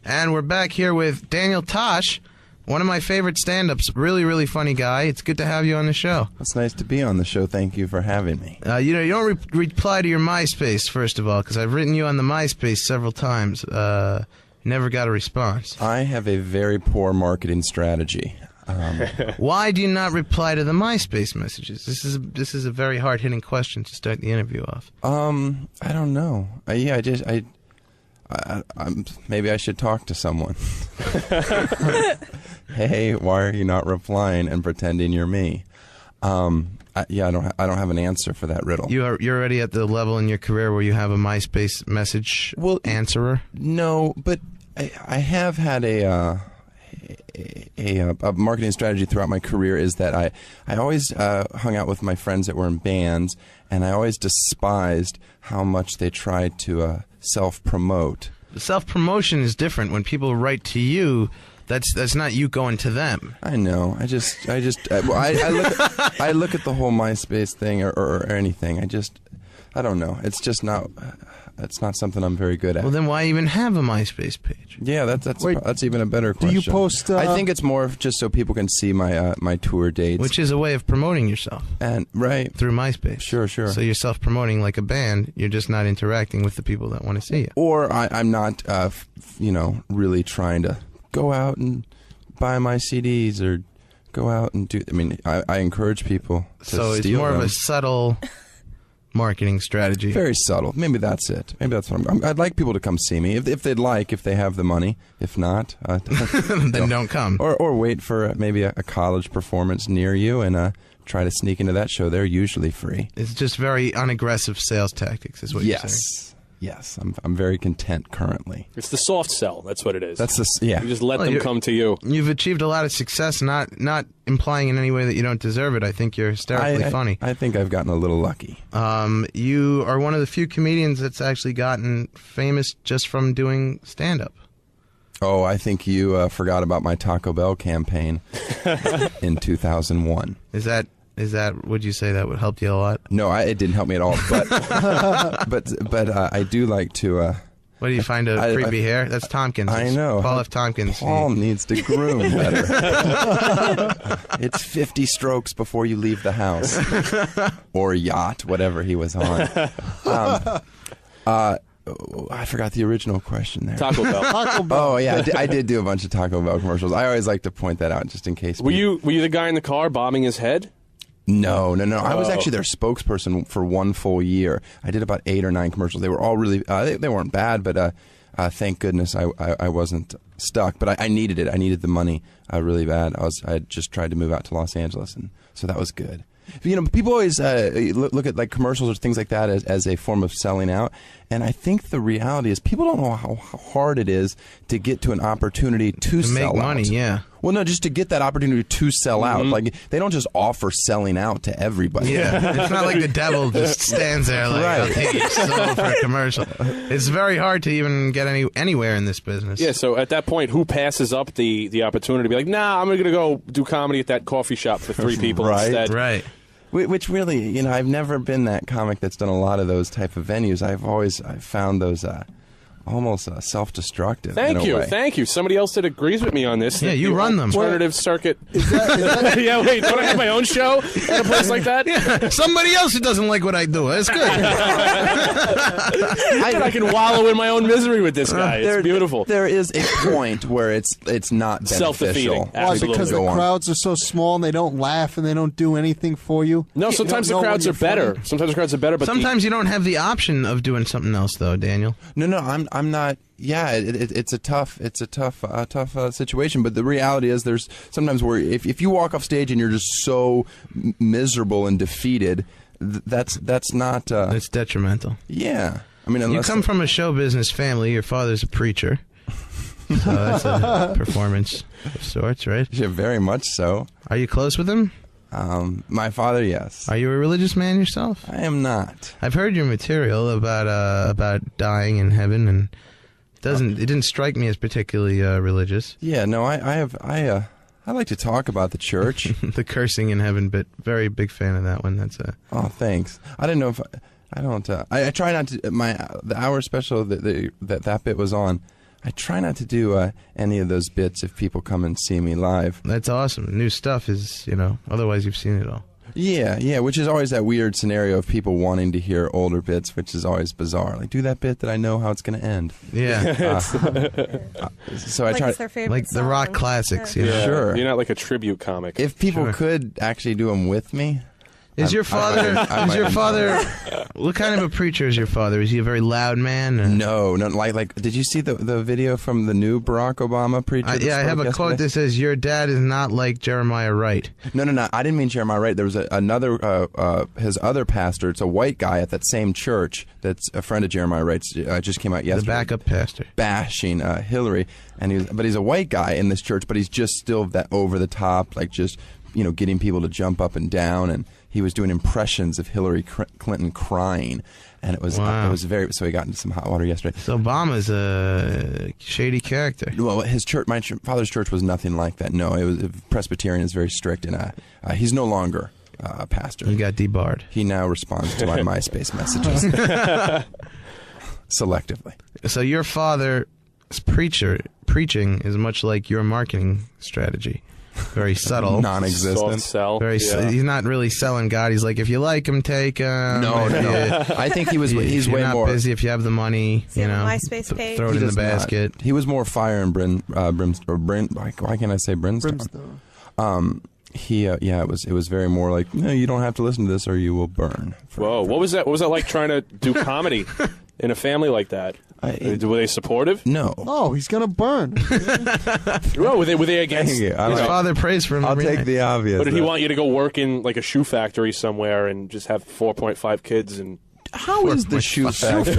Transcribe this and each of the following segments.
And we're back here with Daniel Tosh, one of my favorite stand-ups. Really, really funny guy. It's good to have you on the show. It's nice to be on the show. Thank you for having me. You don't reply to your MySpace, first of all, because I've written you on the MySpace several times. Never got a response. I have a very poor marketing strategy. Why do you not reply to the MySpace messages? This is a very hard-hitting question to start the interview off. I don't know. Maybe I should talk to someone. Hey, why are you not replying and pretending you're me? I don't have an answer for that riddle. You're already at the level in your career where you have a MySpace message answerer? No, but I have had a marketing strategy throughout my career is that I always hung out with my friends that were in bands, and I always despised how much they tried to self-promote. Self-promotion is different. When people write to you, that's not you going to them. I know. I look at the whole MySpace thing or anything. I don't know. It's just not. It's not something I'm very good at. Well, then why even have a MySpace page? Yeah, that's even a better question. Do you post? I think it's more just so people can see my my tour dates, which is a way of promoting yourself. And right through MySpace. Sure. So you're self-promoting like a band. You're just not interacting with the people that want to see you. Or I'm not, really trying to go out and buy my CDs or go out and do. I mean, I encourage people to So it's steal more them. of a subtle marketing strategy. Very subtle. Maybe that's it. Maybe that's what I'd like people to come see me if they'd like, if they have the money. If not, then don't come. Or wait for maybe a college performance near you and try to sneak into that show. They're usually free. It's just very unaggressive sales tactics, is what you're saying. Yes, I'm very content currently. It's the soft sell. That's what it is. Yeah. You just let them come to you. You've achieved a lot of success, not implying in any way that you don't deserve it. I think you're hysterically funny. I think I've gotten a little lucky. You are one of the few comedians that's actually gotten famous just from doing stand-up. Oh, I think you forgot about my Taco Bell campaign in 2001. Is that? Would you say that would help you a lot? No, it didn't help me at all. But I do like to. What do you find a creepy hair? That's Tompkins. I know. Paul F. Tompkins. Paul needs to groom better. It's 50 strokes before you leave the house, or yacht, whatever he was on. I forgot the original question there. Taco Bell. Taco Bell. Oh yeah, I did do a bunch of Taco Bell commercials. I always like to point that out just in case. Were you the guy in the car bombing his head? No. I was actually their spokesperson for one full year. I did about 8 or 9 commercials. They were all really, they weren't bad, but thank goodness I wasn't stuck. But I needed it. I needed the money really bad. I just tried to move out to Los Angeles, and so that was good. People always look at like commercials or things like that as a form of selling out. And I think the reality is people don't know how hard it is to get to an opportunity to sell make money, out. yeah. Well, no, just to get that opportunity to sell out. Like, they don't just offer selling out to everybody. Yeah, it's not like the devil just stands there like, Right. I'll take your soul for a commercial. It's very hard to even get anywhere in this business. Yeah, so at that point, who passes up the opportunity to be like, nah, I'm going to go do comedy at that coffee shop for 3 people instead. Right. Which really, I've never been that comic that's done a lot of those type of venues. I've found those almost self-destructive. Thank you. Somebody else that agrees with me on this. Yeah, you run them. Alternative circuit. Yeah, wait, don't I have my own show in a place like that? Yeah, somebody else who doesn't like what I do. That's good. I can wallow in my own misery with this guy. It's beautiful. There is a point where it's not beneficial. Self-defeating. Why? Absolutely. Because the crowds are so small and they don't laugh and they don't do anything for you? No, sometimes the crowds are better. Sometimes the crowds are better, but sometimes you don't have the option of doing something else, though, Daniel. No, I'm not. Yeah, it's a tough situation. But the reality is, there's sometimes where if you walk off stage and you're just so miserable and defeated, that's not. It's detrimental. Yeah, I mean, you come from a show business family. Your father's a preacher, so that's a performance of sorts, right? Yeah, very much so. Are you close with him? My father, yes. Are you a religious man yourself? I am not. I've heard your material about dying in heaven, and it didn't strike me as particularly religious. Yeah, no, I like to talk about the church. The cursing in heaven bit, very big fan of that one. That's Oh, thanks. I didn't know if I don't. I try not to. The hour special that bit was on. I try not to do any of those bits if people come and see me live. That's awesome. New stuff is, otherwise you've seen it all. Yeah, which is always that weird scenario of people wanting to hear older bits, which is always bizarre. Like, do that bit that I know how it's going to end. Yeah. So I try it's their favorite like the rock song. classics, Yeah. Sure. You're not like a tribute comic. If people Sure. could actually do them with me. Is your father? I Is your might- father? What kind of a preacher is your father? Is he a very loud man? Or? No, like. Did you see the video from the new Barack Obama preacher? that I have a spoke quote yesterday? that says, "Your dad is not like Jeremiah Wright." No. I didn't mean Jeremiah Wright. There was another his other pastor. It's a white guy at that same church. That's a friend of Jeremiah Wright's. Just came out yesterday. The backup pastor. Bashing Hillary, and but he's a white guy in this church, but he's just still that over the top, like just getting people to jump up and down, and he was doing impressions of Hillary Clinton crying, and it was very. So he got into some hot water yesterday. So Obama's a shady character. Well, his church, my father's church, was nothing like that. No, it was Presbyterian, is very strict, and he's no longer a pastor. He got debarred. He now responds to my MySpace messages selectively. So your father's preaching is much like your marketing strategy. Very subtle. Non-existent. Soft sell. He's not really selling God. He's like, if you like him, take him. No. I think he's If you're way not more busy, if you have the money, he on the MySpace page? throw it in the does not. basket. He was more fire and why can't I say brimstone? It was very more like, no, you don't have to listen to this or you will burn. Whoa, what was that? What was that like trying to do comedy in a family like that? Were they supportive? No. Oh, he's gonna burn. Well, were they against? Thank you. His father prays for him. I'll every take night. the obvious. Or did he want you to go work in like a shoe factory somewhere and just have 4.5 kids and? How is the shoe factory?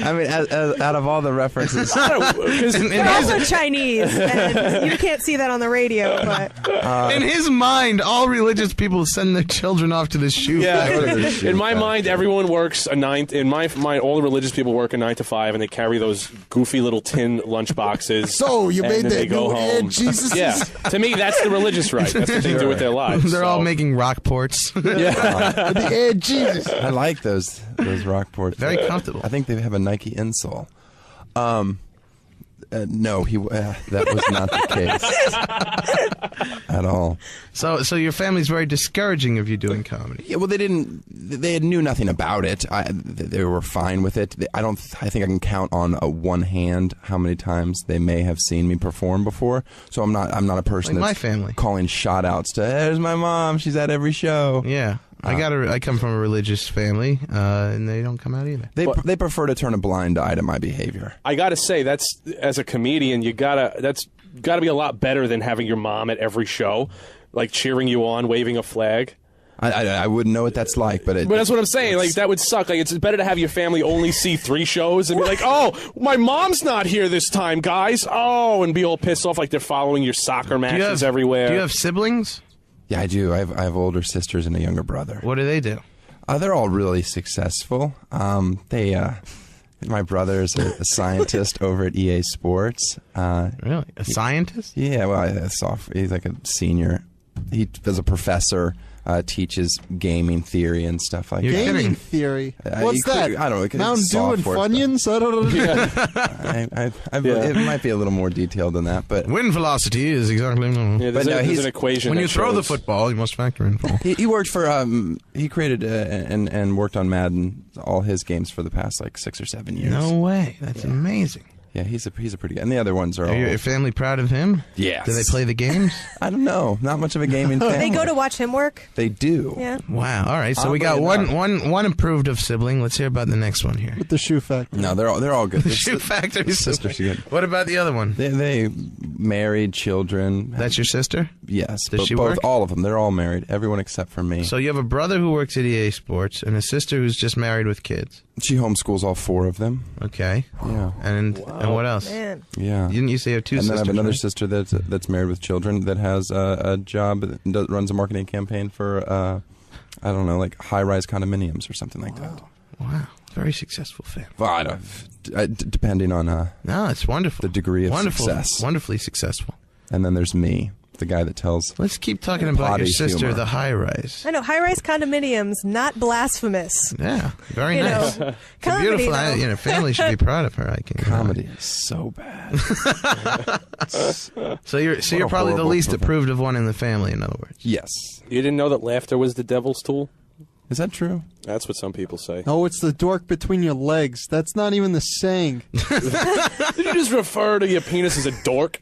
I mean, out of all the references, They're also Chinese, and you can't see that on the radio, but in his mind, all religious people send their children off to the shoe factory. Yeah, in my mind, everyone works a 9. In my mind, all the religious people work a 9 to 5, and they carry those goofy little tin lunch boxes. So you and made then they that go new home. Ed Jesus? Yeah, to me, that's the religious right. That's what they do with their lives. They're all So- making Rockports. The Ed Jesus. I like those Rockports. Very comfortable. I think they have a Nike insole. No, that was not the case at all. So your family's very discouraging of you doing comedy. Yeah, well, they knew nothing about it. They were fine with it. I think I can count on one hand how many times they may have seen me perform before. So I'm not a person Like my that's family. calling shout outs to, there's my mom, she's at every show. Yeah. I come from a religious family, and they don't come out either. They prefer to turn a blind eye to my behavior. I gotta say, that's as a comedian, that's gotta be a lot better than having your mom at every show, like cheering you on, waving a flag. I wouldn't know what that's like, but that's what I'm saying. Like that would suck. Like it's better to have your family only see 3 shows and be like, "Oh, my mom's not here this time, guys." Oh, and be all pissed off like they're following your soccer matches everywhere. Do you have siblings? Yeah, I do. I have older sisters and a younger brother. What do they do? They're all really successful. My brother's a scientist over at EA Sports. Really? A scientist? Yeah, well, he's like a senior. He was a professor. Teaches gaming theory and stuff like You're that. kidding. Gaming theory. What's that? I don't know. Mountain Dew and Funyuns? I don't know. It might be a little more detailed than that, but Wind velocity is exactly. Yeah, But no, there's an equation. When that you throw the shows- football, you must factor in fall. he worked for he created and worked on Madden, all his games for the past like 6 or 7 years. No way. That's amazing. Yeah, he's a pretty good. And the other ones are all. Are your family proud of him? Yes. Do they play the games? I don't know. Not much of a gaming family. they go to watch him work. They do. Yeah. Wow. All right. So we got Oddly enough. one improved of sibling. Let's hear about the next one here. With the shoe factory. No, they're all good. The shoe factory. sisters are good. What about the other one? They married, children. That's your sister? Yes. Does she work? All of them. They're all married. Everyone except for me. So you have a brother who works at EA Sports and a sister who's just married with kids. She homeschools all 4 of them. Okay. Yeah. And what else? Man. Yeah. Didn't you say you have 2 and sisters? then I have another right? sister that's married with children that has a job that runs a marketing campaign for I don't know, like high-rise condominiums or something like that. Wow. Very successful family. Well, I don't, depending on No, it's wonderful. the degree of Wonderful. success. Wonderfully successful. And then there's me. the guy that tells. Let's keep talking about your Potty sister, humor. the high-rise. I know, high-rise condominiums, not blasphemous. Yeah, very You nice. know, It's a beautiful. comedy, though. Family should be proud of her. I can. Comedy is so bad. So you're a probably the horrible least pervert. approved of one in the family. In other words. Yes. You didn't know that laughter was the devil's tool? Is that true? That's what some people say. Oh, it's the dork between your legs. That's not even the saying. Did you just refer to your penis as a dork?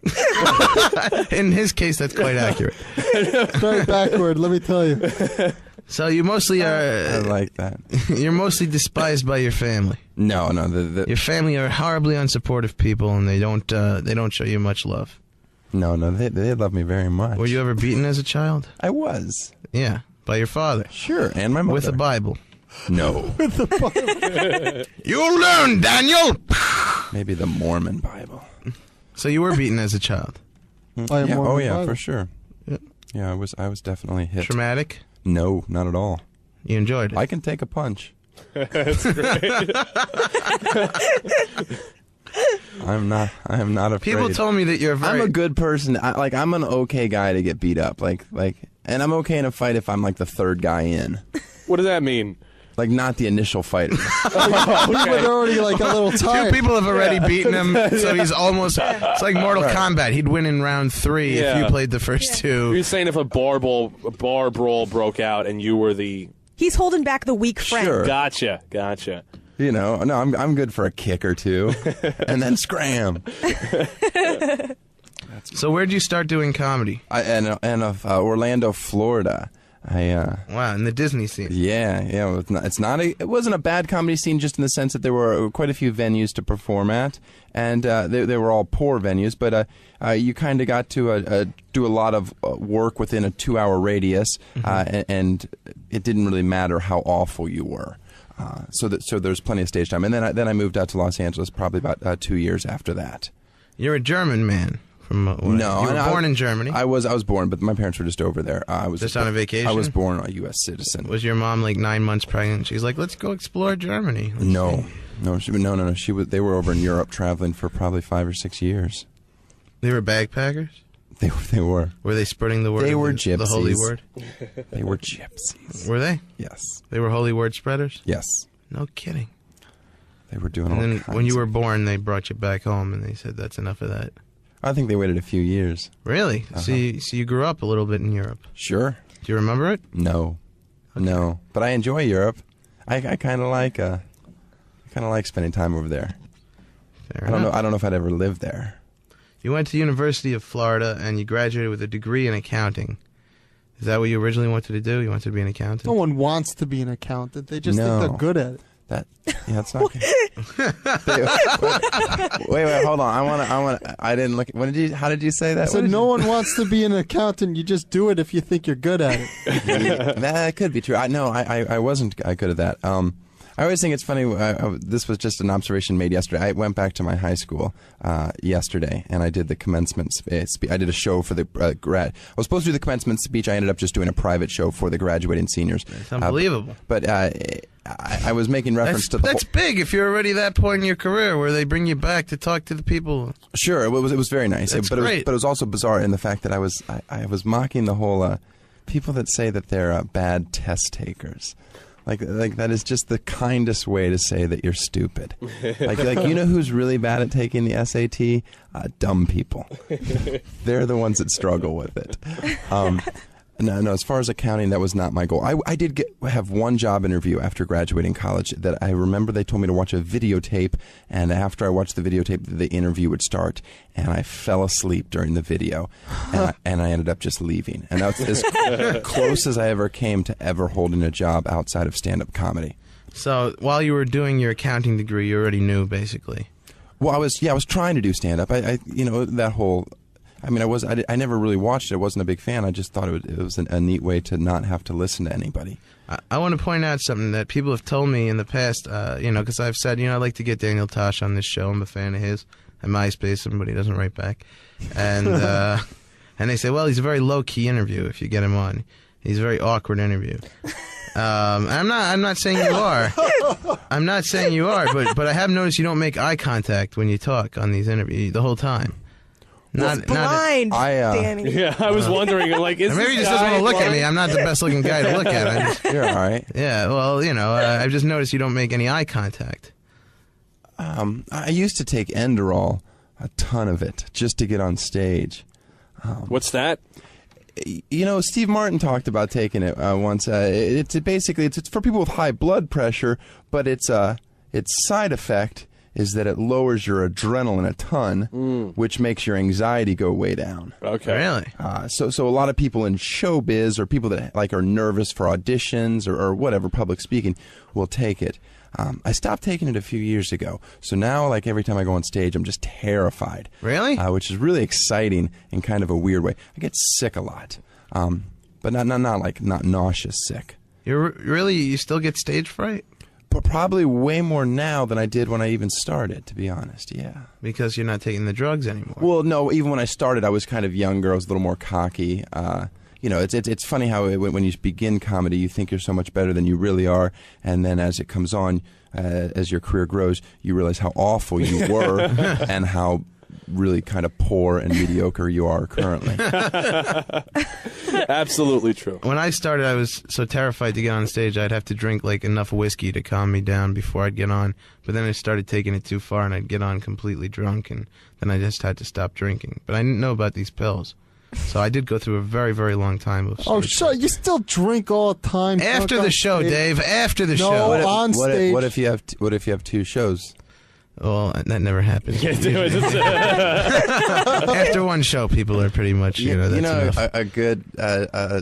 In his case, that's quite accurate. Very backward, let me tell you. So you mostly I are. like that. You're mostly despised by your family. No. Your family are horribly unsupportive people, and they don't show you much love. No. They love me very much. Were you ever beaten as a child? I was. Yeah, by your father Sure, and my mother. with a Bible. No. You'll learn, Daniel. Maybe the Mormon Bible. So you were beaten as a child. By a Yeah, Mormon oh yeah, Bible. for sure. Yeah, I was definitely hit. Traumatic. No, not at all. You enjoyed it. I can take a punch. That's great. I am not afraid. People told me that you're very. I'm a good person. I'm an okay guy to get beat up. And I'm okay in a fight if I'm like the third guy in. What does that mean? Like not the initial fighter. People are already like a little Two tired. people have already beaten him, so he's almost. It's like Mortal Kombat. He'd win in round 3 if you Yeah. played the first two. You're saying if a bar brawl broke out and you were the... He's holding back the weak friend. Sure. Gotcha. You know, no, I'm good for a kick or two, and then scram. So where'd you start doing comedy? Orlando, Florida. Wow, in the Disney scene. Yeah. It wasn't a bad comedy scene, just in the sense that there were quite a few venues to perform at, and they were all poor venues. But you kind of got to do a lot of work within a 2-hour radius, and it didn't really matter how awful you were. So there's plenty of stage time, and then I moved out to Los Angeles probably about 2 years after that. You're a German man. No, you were born in Germany. I was born, but my parents were just over there. I was Just on a vacation? I was born a U.S. citizen. Was your mom like 9 months pregnant? She's like, let's go explore Germany. Let's No, see. no, She was. They were over in Europe traveling for probably 5 or 6 years. They were backpackers? They were. Were they spreading the word? They of were the holy gypsies. word? They were gypsies. Were they? Yes. They were holy word spreaders? Yes. No kidding. They were doing And all then kinds when you of- were born, they brought you back home and they said, that's enough of that. I think they waited a few years. Really? So you grew up a little bit in Europe. Sure. Do you remember it? No. No. But I enjoy Europe. I kind of like spending time over there. Fair I don't know. enough. I don't know if I'd ever live there. You went to the University of Florida and you graduated with a degree in accounting. Is that what you originally wanted to do? You wanted to be an accountant? No one wants to be an accountant. They just No. think they're good at it. That's not good. wait, hold on. I didn't look. How did you say that? I said no one wants to be an accountant. You just do it if you think you're good at it. That could be true. I wasn't good at that. I always think it's funny. This was just an observation made yesterday. I went back to my high school yesterday, and I did the commencement speech. I did a show for the grad. I was supposed to do the commencement speech. I ended up just doing a private show for the graduating seniors. It's unbelievable. But I was making reference to the That's big if you're already that point in your career where they bring you back to talk to the people. Sure, it was very nice. That's but great. It was also bizarre in the fact that I was mocking the whole people that say that they're bad test takers. Like that is just the kindest way to say that you're stupid. like you know who's really bad at taking the SAT? Dumb people. They're the ones that struggle with it. No. As far as accounting, that was not my goal. I did have one job interview after graduating college that I remember they told me to watch a videotape, and after I watched the videotape, the interview would start, and I fell asleep during the video, and I ended up just leaving. And that's as close as I ever came to ever holding a job outside of stand-up comedy. So while you were doing your accounting degree, you already knew, basically. Well, I was trying to do stand-up. That whole. I mean, I never really watched it. I wasn't a big fan. I just thought it was a neat way to not have to listen to anybody. I want to point out something that people have told me in the past, because I've said, I'd like to get Daniel Tosh on this show. I'm a fan of his. I MySpace him, but he doesn't write back. And and they say, well, he's a very low-key interview if you get him on. He's a very awkward interview. I'm not saying you are. I'm not saying you are, but I have noticed you don't make eye contact when you talk on these interviews the whole time. blind, Danny. Yeah, I was wondering, like, is maybe he this just doesn't guy want to look at blind? me. I'm not the best looking guy to look at. You're all right. Yeah, well, I've just noticed you don't make any eye contact. I used to take Enderall, a ton of it, just to get on stage. What's that? Steve Martin talked about taking it once. It's for people with high blood pressure, but its side effect is that it lowers your adrenaline a ton, which makes your anxiety go way down. Okay. Really? So a lot of people in showbiz or people that are nervous for auditions or whatever, public speaking, will take it. I stopped taking it a few years ago, so now every time I go on stage, I'm just terrified. Really? Which is really exciting in kind of a weird way. I get sick a lot, but not nauseous sick. You still get stage fright? But probably way more now than I did when I even started, to be honest. Yeah. Because you're not taking the drugs anymore. Well, no. Even when I started, I was kind of younger. I was a little more cocky. It's funny how when you begin comedy, you think you're so much better than you really are, and then as it comes on, as your career grows, you realize how awful you were and how really kind of poor and mediocre you are currently. Absolutely true. When I started, I was so terrified to get on stage, I'd have to drink enough whiskey to calm me down before I'd get on. But then I started taking it too far, and I'd get on completely drunk, and then I just had to stop drinking. But I didn't know about these pills. So I did go through a very, very long time of Oh, stage sure. You still drink all the time. After the show, Dave. After the No, show. on stage. What if you have two shows? Well, that never happens. Yeah, do it. After one show, people are pretty much, that's enough. A good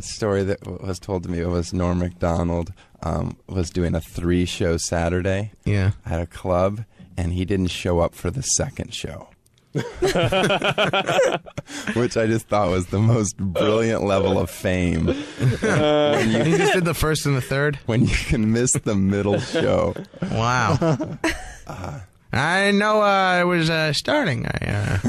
story that was told to me was Norm Macdonald was doing a 3-show Saturday Yeah. at a club, and he didn't show up for the second show. Which I just thought was the most brilliant level of fame. You just did the first and the third? When you can miss the middle show. Wow. I didn't know I was starting. I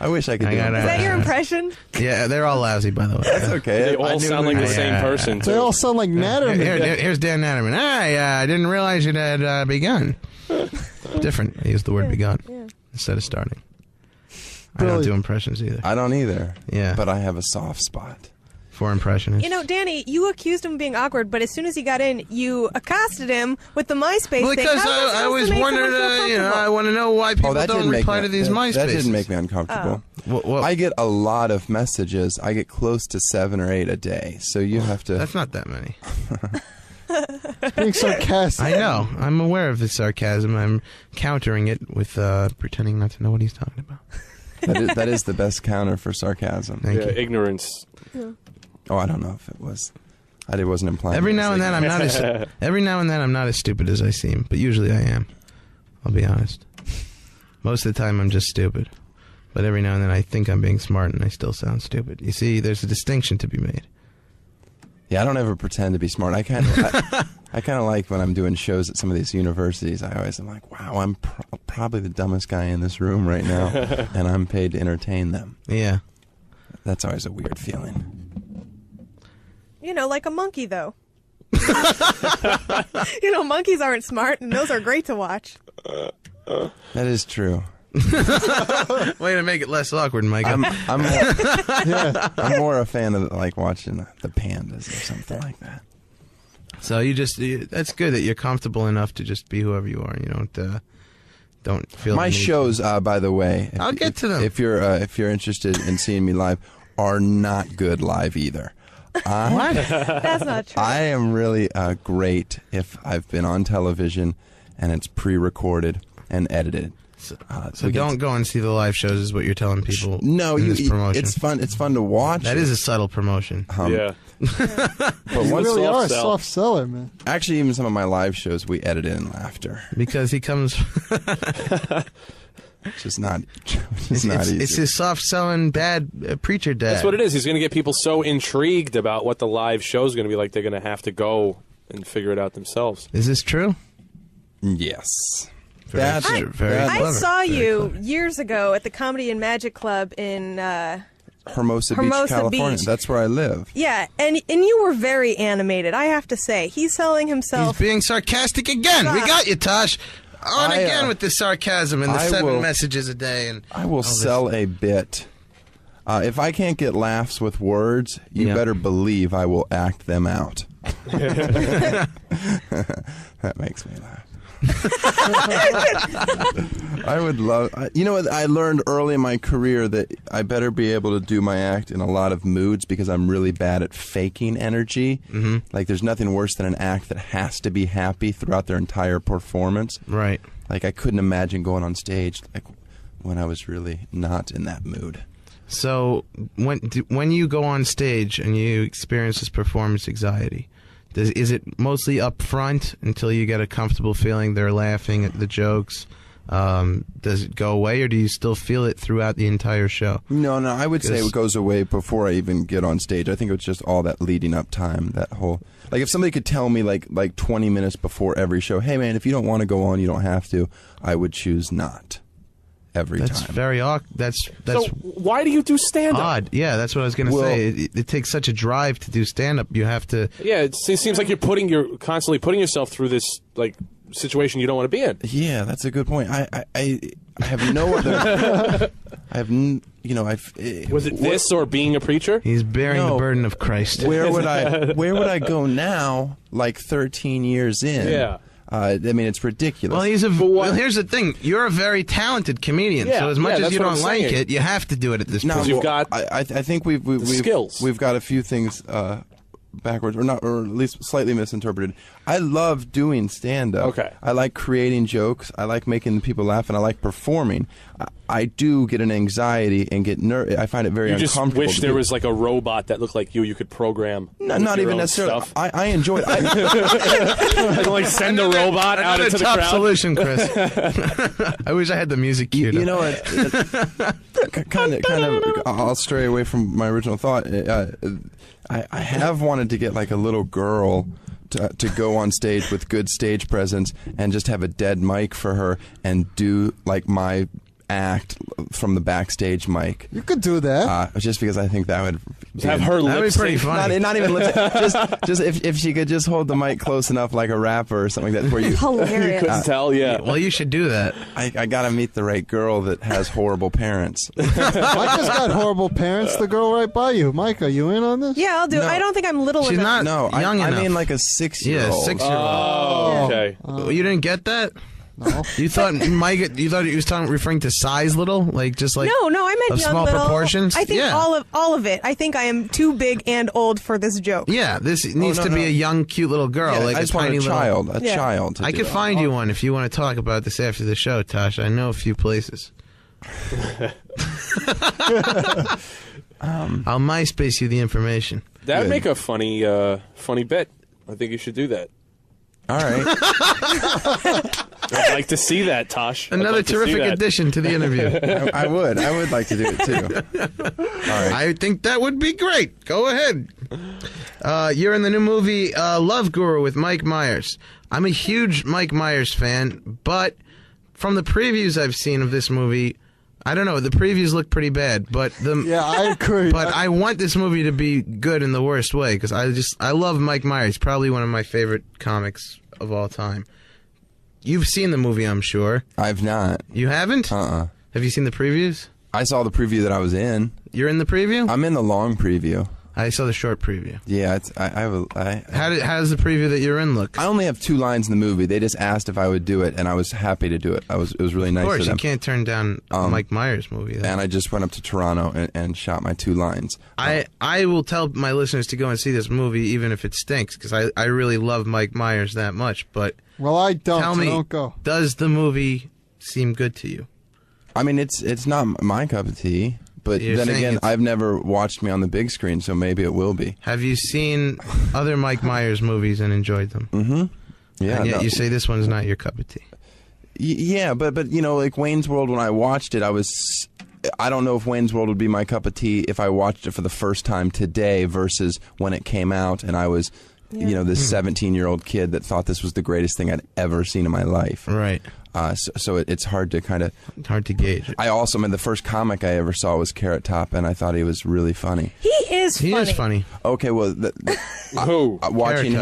wish I could do I it. gotta- Is that your impression? Yeah, they're all lousy, by the way. That's okay. They I all knew sound we like were- the same person, They too. all sound like Natterman. Here's Dan Natterman. I didn't realize it had begun. Different. I used the word begun instead of starting. I don't Brilliant. do impressions either. I don't either. Yeah. But I have a soft spot. For impressionists. Danny, you accused him of being awkward, but as soon as he got in, you accosted him with the MySpace Well, thing. because How is that I supposed was to make wondering, someone feel comfortable? I want to know why people don't reply to these MySpaces. That didn't make me uncomfortable. I get a lot of messages. I get close to 7 or 8 a day. So you have to. That's not that many. Being sarcastic. I know. I'm aware of his sarcasm. I'm countering it with pretending not to know what he's talking about. That is the best counter for sarcasm. Thank you. Ignorance. Oh, I don't know if it was. I wasn't implying. Every it was now and then I'm not as stupid as I seem, but usually I am. I'll be honest. Most of the time I'm just stupid. But every now and then I think I'm being smart and I still sound stupid. You see, there's a distinction to be made. Yeah, I don't ever pretend to be smart. I kind of like when I'm doing shows at some of these universities. I always am like, wow, I'm probably the dumbest guy in this room right now, and I'm paid to entertain them. Yeah. That's always a weird feeling. Like a monkey, though. Monkeys aren't smart, and those are great to watch. That is true. Way to make it less awkward, Mike. I'm more a fan of watching the pandas or something like that. So that's good that you're comfortable enough to just be whoever you are. You don't feel My the need shows, by the way, I'll get to them. If you're interested in seeing me live, are not good live either. What? That's not true. I am really great if I've been on television and it's pre-recorded and edited. So don't go and see the live shows is what you're telling people. No, in this promotion. it's fun. It's fun to watch. That is a subtle promotion. Yeah. But You once, really are a sell. soft seller, man. actually, even some of my live shows, we edit in laughter. Because he comes. It's just not. It's not easy. It's his soft selling bad preacher dad. That's what it is. He's going to get people so intrigued about what the live show is going to be like, they're going to have to go and figure it out themselves. Is this true? Yes. Very I clever. saw Very you clever. years ago at the Comedy and Magic Club in Hermosa Beach, Hermosa California. Beach. That's where I live. and you were very animated, I have to say. He's selling himself. He's being sarcastic again. We got you, Tosh. on again with the sarcasm and the I 7 will- messages a day. And I will sell a bit. If I can't get laughs with words, you Yeah. better believe I will act them out. That makes me laugh. I would love. You know what? I learned early in my career that I better be able to do my act in a lot of moods because I'm really bad at faking energy. Mm-hmm. Like, there's nothing worse than an act that has to be happy throughout their entire performance. Right. Like, I couldn't imagine going on stage like when I was really not in that mood. So when you go on stage and you experience this performance anxiety, is it mostly up front until you get a comfortable feeling they're laughing at the jokes? Does it go away, or do you still feel it throughout the entire show? No, I would say it goes away before I even get on stage. I think it's just all that leading up time, that whole... Like, if somebody could tell me, like 20 minutes before every show, hey, man, if you don't want to go on, you don't have to, I would choose not. Every That's time. very awkward. That's So why do you do stand-up? odd. Yeah, that's what I was going to say. It takes such a drive to do stand-up. You have to... Yeah, it seems like you're constantly putting yourself through this like situation you don't want to be in. Yeah, that's a good point. I have no other... Was it this or being a preacher? He's bearing the burden of Christ. Where would I go now, like 13 years in? Yeah. I mean, it's ridiculous. Well, here's the thing. You're a very talented comedian, Yeah, so as much as that's you what don't I'm like saying. it, you have to do it at this No, point. You've got I think we've skills. We've got a few things backwards, or not, or at least slightly misinterpreted. I love doing stand-up. Okay. I like creating jokes. I like making people laugh, and I like performing. I do get an anxiety and get nervous. I find it very You just uncomfortable. wish there was like a robot that looked like you could program. No, with not your even own necessarily. stuff. I enjoy it. Like send the robot out into the top crowd. solution, Chris. I wish I had the music queued You up. know what? Kind of. I'll stray away from my original thought. I have wanted to get like a little girl to go on stage with good stage presence and just have a dead mic for her and do like my act from the backstage mic. You could do that. Just because I think that would Have her That'd lip be pretty sync. funny. not even lip just if she could just hold the mic close enough like a rapper or something like that where you Hilarious. Couldn't tell, yeah. Well, you should do that. I gotta meet the right girl that has horrible parents. Micah's got horrible parents. The girl right by you. Micah, you in on this? Yeah, I'll do it. No. I don't think I'm little She's enough. not No, young I enough. mean like a 6-year-old. Yeah, 6-year-old. Oh, okay. You didn't get that? No. You thought Mike? You thought he was referring to size little, like just like No, I meant of young small little. proportions. I think yeah. all of it. I think I am too big and old for this joke. Yeah, this needs no, to be no. a young, cute little girl, Yeah, like I a just want tiny a little. child. A Yeah. child. To I do could it. find you one if you want to talk about this after the show, Tosh. I know a few places. I'll MySpace you the information. That'd Good. make a funny bit. I think you should do that. All right. I'd like to see that, Tosh. I'd Another like to see terrific that. addition to the interview. I would like to do it too. All right. I think that would be great. Go ahead. You're in the new movie Love Guru with Mike Myers. I'm a huge Mike Myers fan, but from the previews I've seen of this movie, I don't know. The previews look pretty bad, but Yeah, I agree. But I want this movie to be good in the worst way because I love Mike Myers. Probably one of my favorite comics of all time. You've seen the movie, I'm sure. I've not. You haven't? Uh-uh. Have you seen the previews? I saw the preview that I was in. You're in the preview? I'm in the long preview. I saw the short preview. Yeah, it's I How does the preview that you're in look? I only have 2 lines in the movie. They just asked if I would do it, and I was happy to do it. It was really nice Of course, of you them. can't turn down a Mike Myers movie. And I just went up to Toronto and shot my 2 lines. I will tell my listeners to go and see this movie even if it stinks because I really love Mike Myers that much. But well, I don't. tell so me, don't go. does the movie seem good to you? I mean, it's not my cup of tea, but You're then saying again, it's- I've never watched me on the big screen, so maybe it will be. Have you seen other Mike Myers movies and enjoyed them? Yeah, And yet no. you say this one's not your cup of tea. Yeah, but you know, like Wayne's World, when I watched it, I don't know if Wayne's World would be my cup of tea if I watched it for the first time today versus when it came out and I was, you know, this 17-year-old kid that thought this was the greatest thing I'd ever seen in my life. Right. So it's hard to kind of. Hard to gauge it. I also, the first comic I ever saw was Carrot Top, and I thought he was really funny. He is funny. He is funny. Okay, well, Who? watching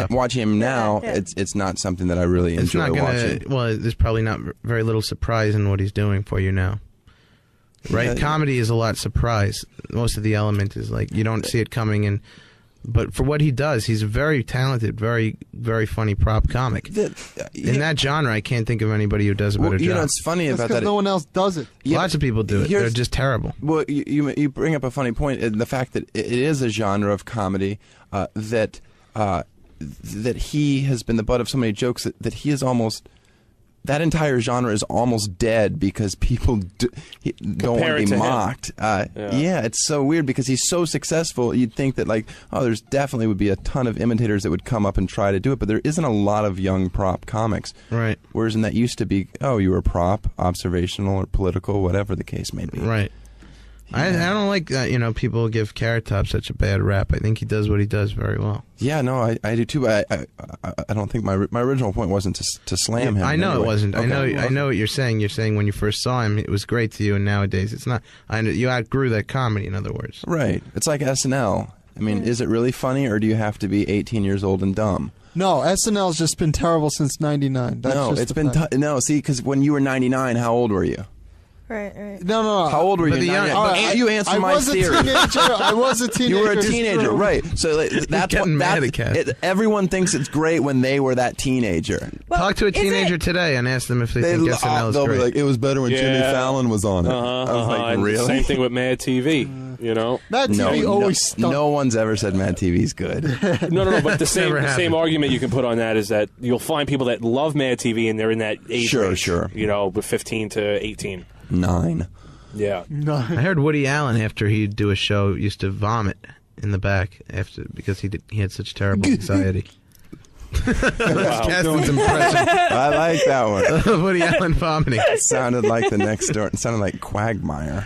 him now, Yeah. it's not something that I really It's enjoy not gonna. watching. Well, there's probably not very little surprise in what he's doing for you now. Right? Yeah. Comedy is a lot surprise. Most of the element is like you don't see it coming, and but for what he does, he's a very talented, very very funny prop comic. In that genre, I can't think of anybody who does a better You job. know, it's funny That's about because that. no one else does it. Yeah, Lots of people do it. here's- They're just terrible. Well, you bring up a funny point. The fact that it is a genre of comedy that he has been the butt of so many jokes that he is almost. That entire genre is almost dead because people don't want Compare to it be to him. mocked. Yeah, it's so weird because he's so successful. You'd think that there's definitely would be a ton of imitators that would come up and try to do it, but there isn't a lot of young prop comics. Right. Whereas in that used to be, you were prop, observational or political, whatever the case may be. Right. I don't like that, people give Carrot Top such a bad rap. I think he does what he does very well. Yeah, no, I do too. But I don't think my original point wasn't to slam him. I know anyway. it wasn't. Okay. I know what you're saying. You're saying when you first saw him, it was great to you, and nowadays it's not. You outgrew that comedy, in other words. Right. It's like SNL. I mean, is it really funny, or do you have to be 18 years old and dumb? No, SNL's just been terrible since '99. No, it's been no. See, because when you were 99, how old were you? Right. No. How old were you? But the young- 99? All right, you answer my I was theory. a teenager. I was a teenager. You were a it's teenager, true. right? So that's getting what mad at Kat. everyone thinks it's great when they were that teenager. Well, Talk to a is teenager it- today and ask them if they think SNL is they'll great. be like, it was better when Jimmy Yeah. Fallon was on it. I was like, And really? Same thing with Mad TV. You know. Mad TV always stunk. no one's ever said Mad TV's good. No. But the same never the same happened. argument you can put on that is that you'll find people that love Mad TV and they're in that age Sure, range, sure. with 15 to 18. 9. Yeah. No. I heard Woody Allen, after he'd do a show, used to vomit in the back because he had such terrible anxiety. That's Gaston's impression I like that one. of Woody Allen vomiting. Sounded like the next door. It sounded like Quagmire.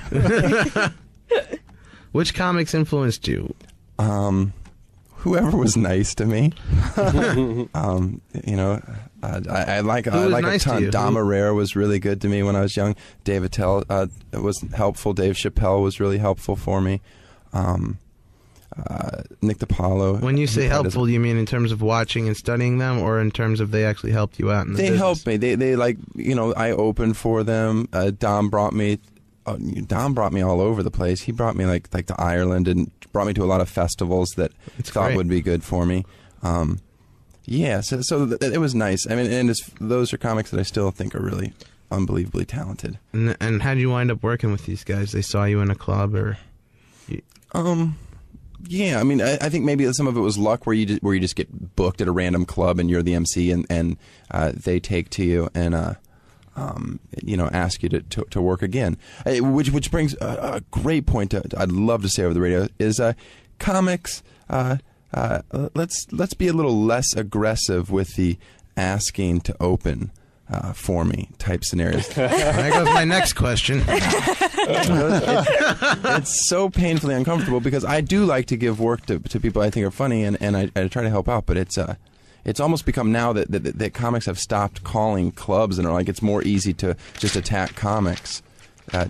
Which comics influenced you? Whoever was nice to me. I like was a nice to ton. you? Dom Herrera was really good to me when I was young. Dave Attell was helpful. Dave Chappelle was really helpful for me. Nick DiPaolo. When you say he probably helpful, you mean in terms of watching and studying them, or in terms of they actually helped you out in the They business? helped me. They I opened for them. Dom brought me all over the place. He brought me like to Ireland and brought me to a lot of festivals that That's thought great. would be good for me. So it was nice. I mean, and those are comics that I still think are really unbelievably talented. And how did you wind up working with these guys? They saw you in a club, or Yeah, I mean, I think maybe some of it was luck, where you just get booked at a random club and you're the MC, and they take to you and ask you to work again. Which brings a great point I'd love to say over the radio is comics. Let's be a little less aggressive with the asking to open for me type scenarios. there goes my next question. It's so painfully uncomfortable because I do like to give work to people I think are funny, and I try to help out, but it's almost become now that comics have stopped calling clubs and are like, it's more easy to just attack comics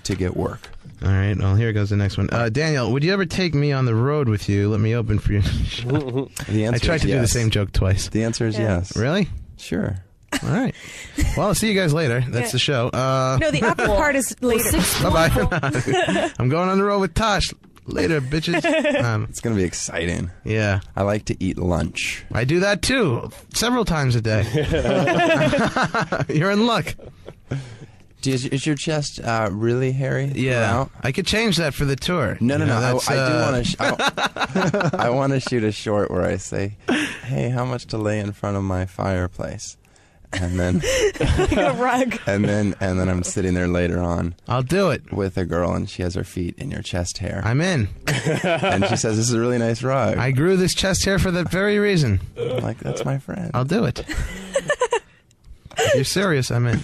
to get work. All right, well, here goes the next one. Daniel, would you ever take me on the road with you? Let me open for you. The answer I tried is to do the yes. same joke twice. The answer is Yeah. yes. Really? Sure. All right. Well, I'll see you guys later. That's Yeah. the show. No, the upper part is later. Bye-bye. I'm going on the road with Tosh. Later, bitches. It's going to be exciting. Yeah. I like to eat lunch. I do that, too. Several times a day. You're in luck. Is your chest really hairy? Yeah. Out? I could change that for the tour. No. That's, I do want to. I want to shoot a short where I say, "Hey, how much to lay in front of my fireplace?" And then, Like a rug. and then I'm sitting there later on I'll do it. with a girl, and she has her feet in your chest hair, I'm in. and she says, "This is a really nice rug." I grew this chest hair for that very reason. I'm like, that's my friend. I'll do it. If you're serious, I'm in.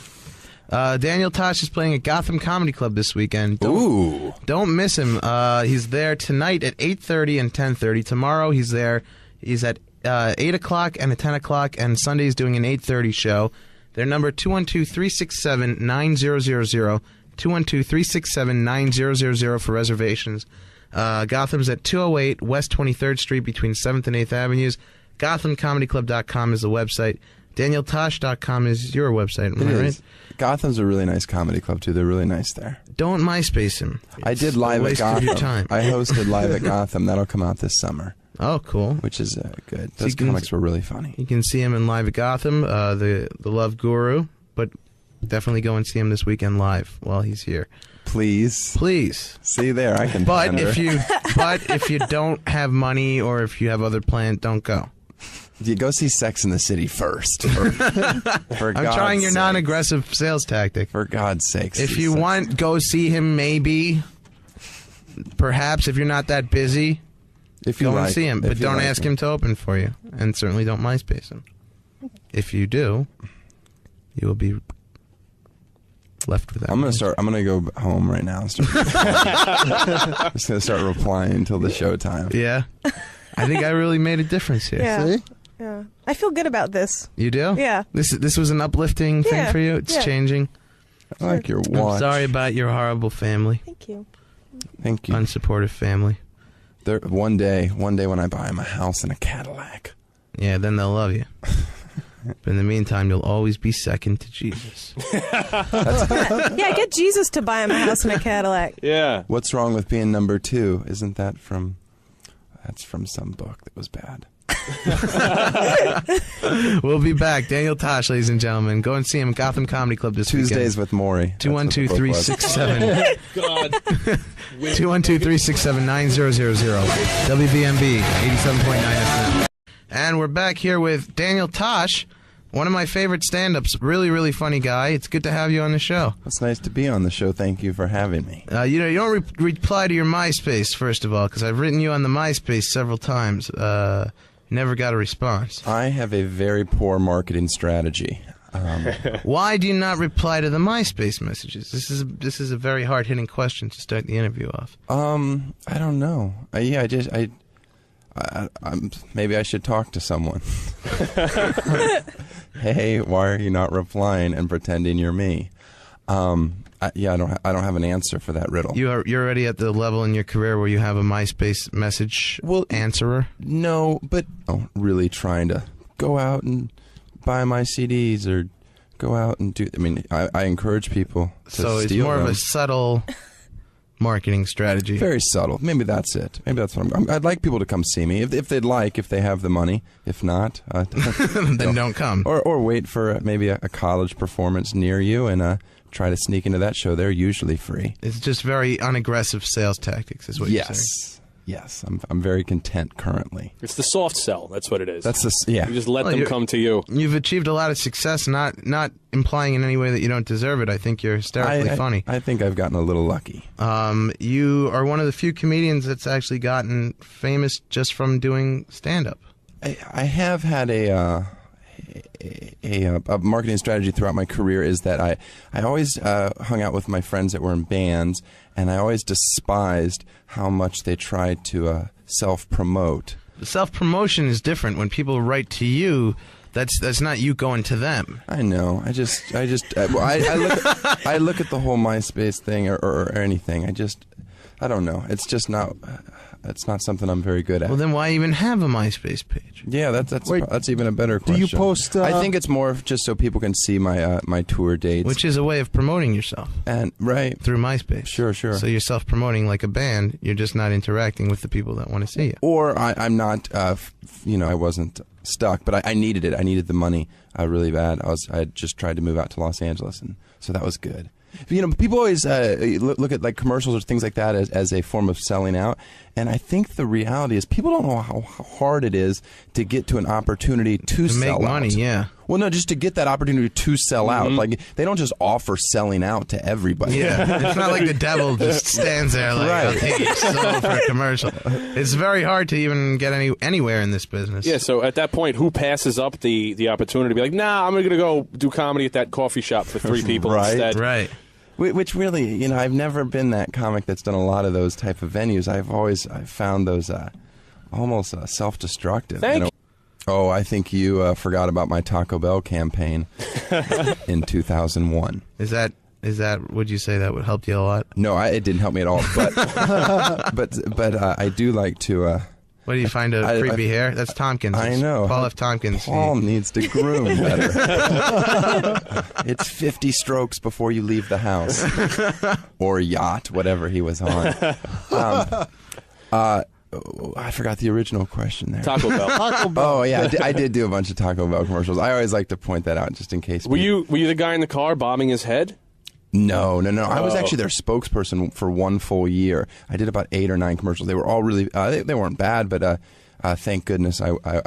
Daniel Tosh is playing at Gotham Comedy Club this weekend. Don't miss him. He's there tonight at 8:30 and 10:30. Tomorrow he's there. He's at 8 o'clock and at 10 o'clock, and Sunday he's doing an 8:30 show. Their number 212-367-9000. 212-367-9000 for reservations. Gotham's at 208 West 23rd Street between 7th and 8th Avenues. GothamComedyClub.com is the website. DanielTosh.com is your website, am I right? Gotham's a really nice comedy club, too. They're really nice there. Don't MySpace him. I did live at waste of Gotham. your time. I hosted live at Gotham. That'll come out this summer, Oh, cool. which is good. So Those you can- comics were really funny. You can see him in live at Gotham, the Love Guru, but definitely go and see him this weekend live while he's here. Please. Please. See there, I can But pander. if you don't have money or if you have other plans, don't go. You go see Sex in the City first. For I'm God's trying your sake. non-aggressive sales tactic. For God's sakes. If see you Sex- want, go see him maybe. Perhaps if you're not that busy, if you go like, and see him. if But you don't like ask him to open for you. And certainly don't MySpace him. If you do, you will be left without. I'm gonna go home right now. And start I'm just gonna start replying until the showtime. Yeah. I think I really made a difference here. Yeah. See? Yeah. I feel good about this. You do? Yeah. This was an uplifting thing Yeah. for you? It's Yeah. changing? I like your I'm watch. sorry about your horrible family. Thank you. Thank you. Unsupportive family. One day when I buy him a house and a Cadillac. Yeah, then they'll love you. But in the meantime, you'll always be second to Jesus. Yeah, get Jesus to buy him a house and a Cadillac. Yeah. What's wrong with being number 2? Isn't that from? That's from some book that was bad. We'll be back. Daniel Tosh, ladies and gentlemen. Go and see him at Gotham Comedy Club this Tuesdays with Maury. 212-367. God. 212-367-9000. WBMB 87.9 FM. And we're back here with Daniel Tosh, one of my favorite stand-ups. Really, really funny guy. It's good to have you on the show. It's nice to be on the show. Thank you for having me. You don't reply to your MySpace, first of all, because I've written you on the MySpace several times. Never got a response. I have a very poor marketing strategy. Why do you not reply to the MySpace messages? This is a very hard-hitting question to start the interview off. I don't know. Maybe I should talk to someone. Hey, why are you not replying and pretending you're me? I don't have an answer for that riddle. You're already at the level in your career where you have a MySpace message answerer? No, but really trying to go out and buy my CDs or go out and do. I mean, I encourage people to So it's steal more them. of a subtle marketing strategy. Very subtle. Maybe that's it. Maybe that's what I'd like people to come see me if they'd like, if they have the money. If not, Then don't come. or wait for maybe a college performance near you and try to sneak into that show. They're usually free. It's just very unaggressive sales tactics, is what you're saying. Yes. I'm very content currently. It's the soft sell. That's what it is. That's yeah. You just let Well, them you're- come to you. You've achieved a lot of success, not implying in any way that you don't deserve it. I think you're hysterically funny. I think I've gotten a little lucky. You are one of the few comedians that's actually gotten famous just from doing stand-up. I have had a marketing strategy throughout my career is that I always hung out with my friends that were in bands, and I always despised how much they tried to self-promote. Self-promotion is different. When people write to you, that's not you going to them. I know. I look at the whole MySpace thing or anything. I don't know. It's just not. It's not something I'm very good at. Well, then why even have a MySpace page? Yeah, that's Wait, even a better do question. you post, I think it's more of just so people can see my my tour dates. Which is a way of promoting yourself and right. through MySpace. Sure. So you're self-promoting like a band. You're just not interacting with the people that want to see you. Or I'm not. I wasn't stuck, but I needed it. I needed the money really bad. I had just tried to move out to Los Angeles, and so that was good. People always look at like commercials or things like that as a form of selling out, and I think the reality is people don't know how hard it is to get to an opportunity to sell make money. out. Yeah. Well, no, just to get that opportunity to sell out. Like they don't just offer selling out to everybody. Yeah, it's not like the devil just stands there like, Right. I'll take your soul for a commercial. It's very hard to even get anywhere in this business. Yeah, so at that point, who passes up the opportunity to be like, nah, I'm going to go do comedy at that coffee shop for 3 people Right. instead? Right. Which really, I've never been that comic that's done a lot of those type of venues. I've found those almost self-destructive. Thank you. Oh, I think you forgot about my Taco Bell campaign in 2001. Is that would you say that would help you a lot? No, it didn't help me at all. But but I do like to. What do you find creepy hair? That's Tompkins. I know. Paul F. Tompkins. Paul needs to groom better. It's 50 strokes before you leave the house. Or yacht, whatever he was on. I forgot the original question there. Taco Bell. Taco Bell. Oh, yeah. I did do a bunch of Taco Bell commercials. I always like to point that out just in case. Were you the guy in the car bobbing his head? No. I was actually their spokesperson for one full year. I did about 8 or 9 commercials. They were all really, they weren't bad, but thank goodness I